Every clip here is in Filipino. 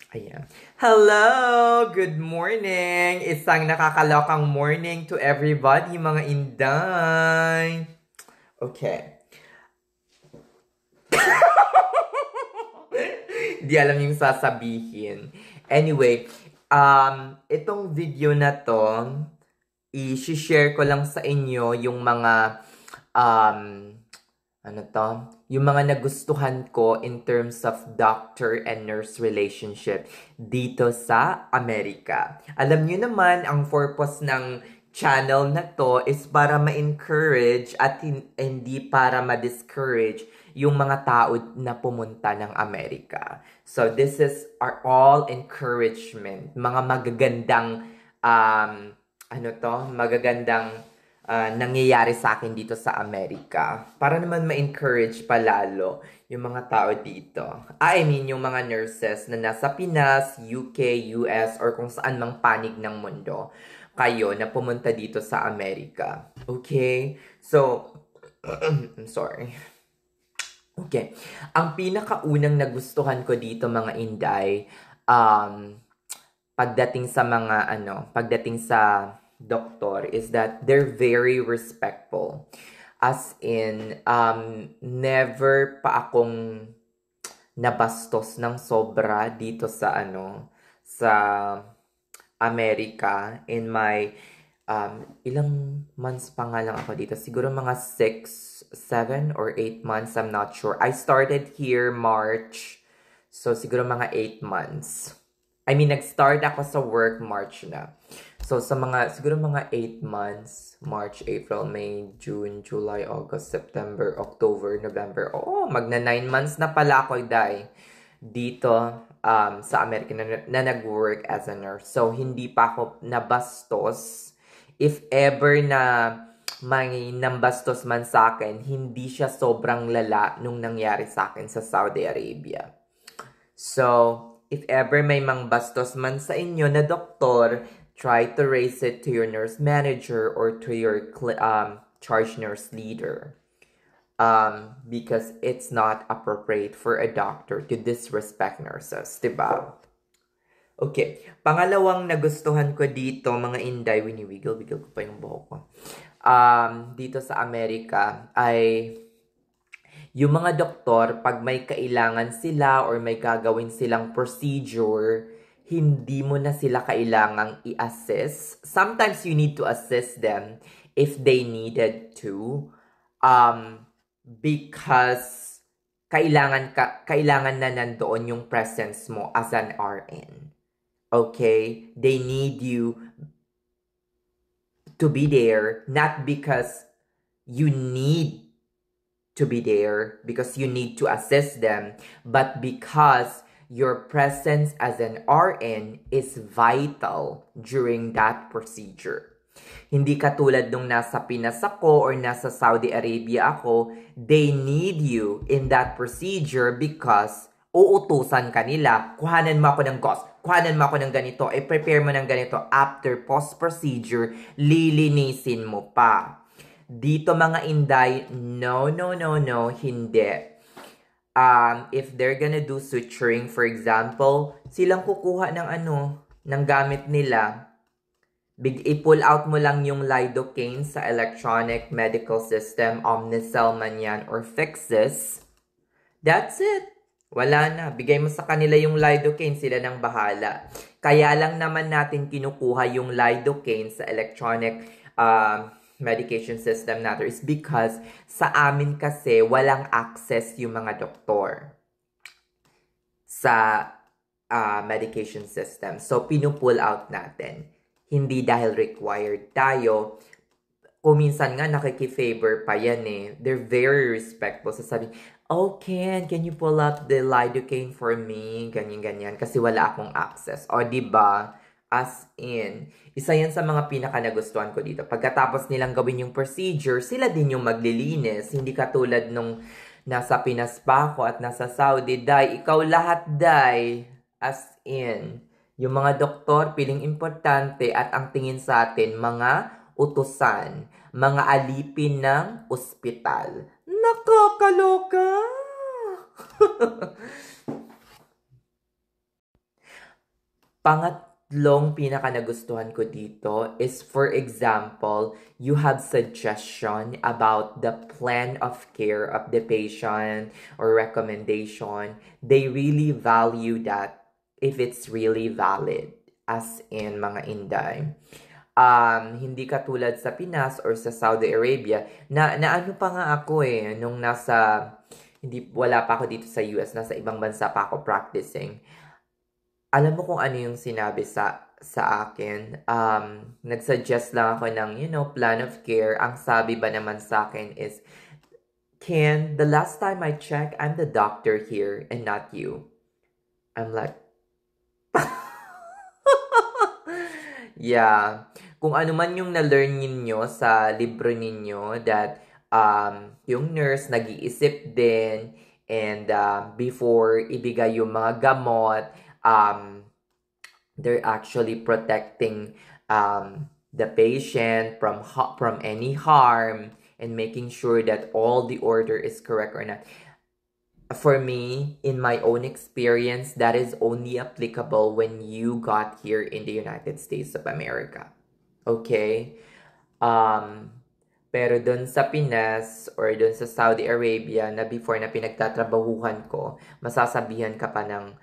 Ayan. Hello! Good morning! Isang nakakalokang morning to everybody, mga inday! Okay. Di alam yung sasabihin. Anyway, itong video na to, i-share ko lang sa inyo yung mga um, ano to, yung mga nagustuhan ko in terms of doctor and nurse relationship dito sa Amerika. Alam niyo naman, ang purpose ng channel na to is para ma-encourage at hindi para ma-discourage yung mga tao na pumunta ng Amerika. So this is our all encouragement, mga magagandang magagandang nangyayari sa akin dito sa Amerika. Para naman ma-encourage palalo yung mga tao dito. I mean, yung mga nurses na nasa Pinas, UK, US, or kung saan mang panig ng mundo kayo na pumunta dito sa Amerika. Okay? So, I'm sorry. Okay. Ang pinakaunang nagustuhan ko dito mga Inday, pagdating sa doktor is that they're very respectful. As in, never pa akong nabastos ng sobra dito sa Amerika in my ilang months pa nga lang ako dito. Siguro mga 6, 7, or 8 months. I'm not sure. I started here March. So, siguro mga 8 months. I mean, nag-start ako sa work March na. So, siguro mga 8 months. March, April, May, June, July, August, September, October, November. Oh, magna 9 months na pala ako, Day. Dito sa Amerika na nag-work as a nurse. So, hindi pa ako nabastos. If ever na may nambastos man sa akin, hindi siya sobrang lala nung nangyari sa akin sa Saudi Arabia. So, if ever may mangbastos man sa inyo na doktor, try to raise it to your nurse manager or to your charge nurse leader. Because it's not appropriate for a doctor to disrespect nurses, diba? Okay. Pangalawang nagustuhan ko dito, mga Inday, winiwiggle-wiggle ko pa yung buhok ko. Dito sa Amerika ay yung mga doktor, pag may kailangan sila or may gagawin silang procedure, hindi mo na sila kailangang i-assess. Sometimes you need to assist them if they needed to. Because kailangan na nandoon yung presence mo as an RN. Okay? They need you to be there, not because you need to be there, because you need to assist them, but because your presence as an RN is vital during that procedure. Hindi katulad nung nasa Pinas ako or nasa Saudi Arabia ako, they need you in that procedure because uutusan ka nila, kuhanan mo ako ng gauze, kuhanan mo ako ng ganito, prepare mo ng ganito, after post-procedure, lilinisin mo pa. Dito mga Inday, no, hindi. If they're gonna do suturing, for example, silang kukuha ng gamit nila. I-pull out mo lang yung lidocaine sa electronic medical system, Omnicell man yan, or Fixes. That's it. Wala na. Bigay mo sa kanila yung lidocaine, sila nang bahala. Kaya lang naman natin kinukuha yung lidocaine sa electronic medication system natin is because sa amin kasi walang access yung mga doktor sa medication system. So, pinupull out natin. Hindi dahil required tayo. Kung minsan nga nakikifavor pa yan eh. They're very respectful. Sasabi, oh, can you pull out the lidocaine for me? Ganyan. Kasi wala akong access. O, diba? As in, isa yan sa mga pinaka nagustuhan ko dito. Pagkatapos nilang gawin yung procedure, sila din yung maglilinis. Hindi katulad nung nasa Pinas pa ako at nasa Saudi. Day, ikaw lahat, day. As in, yung mga doktor, piling importante at ang tingin sa atin, mga utusan, mga alipin ng ospital. Nakakaloka! Pangatlong pinaka nagustuhan ko dito is, for example, you have suggestion about the plan of care of the patient or recommendation. They really value that if it's really valid, as in mga Inday. Hindi katulad sa Pinas or sa Saudi Arabia na ano pa nga ako nung wala pa ako dito sa US, nasa ibang bansa pa ako practicing. Alam mo kung ano yung sinabi sa akin? Nag-suggest lang ako ng, plan of care. Ang sabi ba naman sa akin is, Ken, the last time I checked, I'm the doctor here and not you. I'm like, yeah. Kung ano man yung na-learn ninyo sa libro ninyo that yung nurse nag-iisip din and before ibigay yung mga gamot, they're actually protecting the patient from any harm and making sure that all the order is correct or not. For me, in my own experience, that is only applicable when you got here in the United States of America. Okay? Pero dun sa Pinas or dun sa Saudi Arabia na before na pinagtatrabahuhan ko, masasabihan ka pa ng,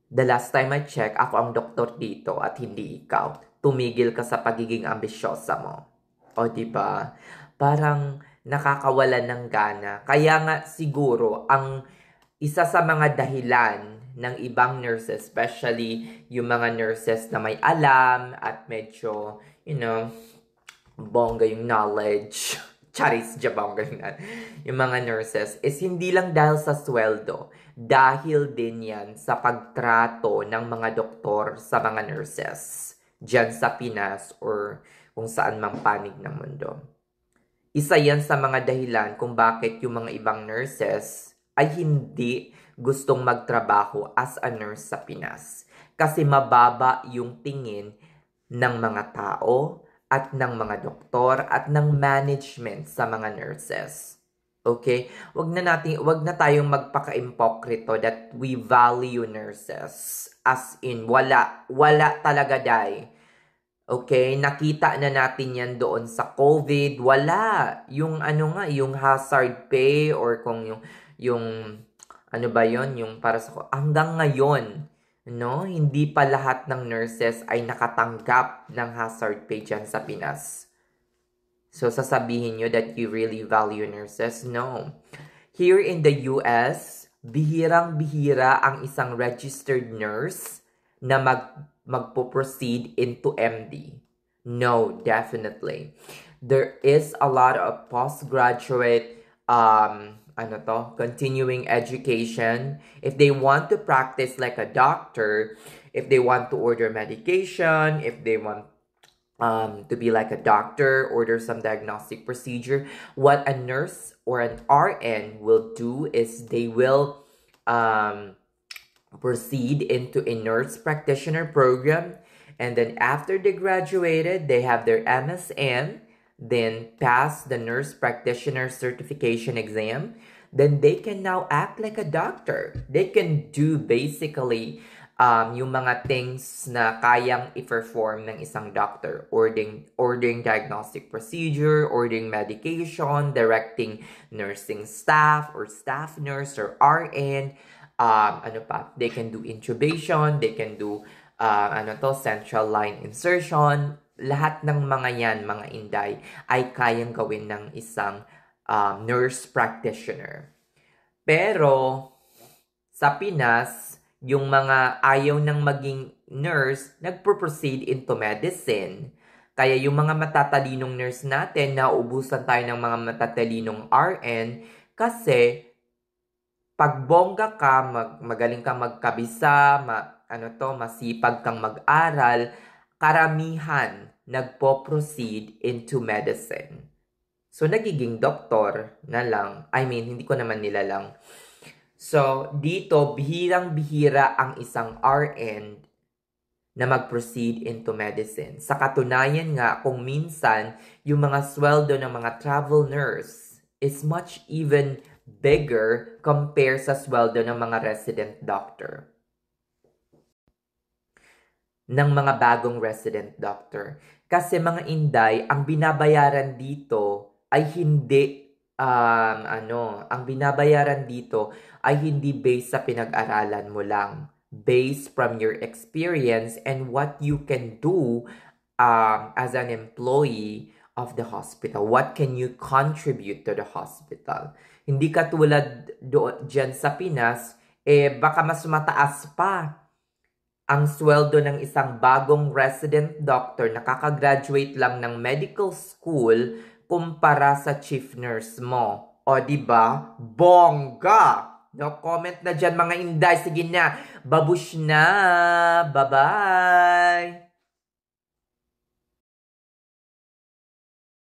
the last time I check, ako ang doktor dito at hindi ikaw. Tumigil ka sa pagiging ambisyosa mo. O diba? Parang nakakawalan ng gana. Kaya nga siguro, ang isa sa mga dahilan ng ibang nurses, especially yung mga nurses na may alam at medyo, bongga yung knowledge. Charis, bongga yung mga nurses is hindi lang dahil sa sweldo. Dahil din yan sa pagtrato ng mga doktor sa mga nurses dyan sa Pinas or kung saan mang panig ng mundo. Isa yan sa mga dahilan kung bakit yung mga ibang nurses ay hindi gustong magtrabaho as a nurse sa Pinas. Kasi mababa yung tingin ng mga tao at ng mga doktor at ng management sa mga nurses. Okay? Wag na tayong magpaka-impokrito that we value nurses. As in, wala talaga, day. Okay? Nakita na natin yan doon sa COVID. Wala. Yung yung hazard pay or kung yung ano ba yon, yung para sa hanggang ngayon, hindi pa lahat ng nurses ay nakatanggap ng hazard pay dyan sa Pinas. So, sasabihin nyo that you really value nurses? No. Here in the US, bihirang-bihira ang isang registered nurse na magpo-proceed into MD. No, definitely. There is a lot of postgraduate, continuing education. If they want to practice like a doctor, if they want to order medication, if they want to be like a doctor, order some diagnostic procedure, what a nurse or an RN will do is they will proceed into a nurse practitioner program, and then after they graduated, they have their MSN, then pass the nurse practitioner certification exam, then they can now act like a doctor. They can do basically yung mga things na kayang i-perform ng isang doctor. Ordering diagnostic procedure, ordering medication, directing nursing staff or staff nurse or RN. They can do intubation, they can do central line insertion. Lahat ng mga yan, mga Inday, ay kayang gawin ng isang nurse practitioner. Pero sa Pinas, yung mga ayaw nang maging nurse, nagpo-proceed into medicine. Kaya yung mga matatalinong nurse natin, nauubusan tayo ng mga matatalinong RN kasi pag bongga ka, magaling kang magkabisa, masipag kang mag-aral, karamihan nagpo-proceed into medicine. So, nagiging doktor na lang. Hindi ko naman nila lang. So, dito, bihirang-bihira ang isang RN na mag-proceed into medicine. Sa katunayan nga, kung minsan, yung mga sweldo ng mga travel nurse is much even bigger compare sa sweldo ng mga resident doctor. ng mga bagong resident doctor. Kasi mga Inday, ang binabayaran dito ay hindi ang binabayaran dito ay hindi based sa pinag-aralan mo lang. Based from your experience and what you can do as an employee of the hospital. What can you contribute to the hospital? Hindi katulad dyan sa Pinas, baka mas mataas pa ang sweldo ng isang bagong resident doctor na kakagraduate lang ng medical school kumpara sa chief nurse mo. O, di ba? Bongga! No comment na dyan mga Inday. Sige na. Babush na. Bye-bye.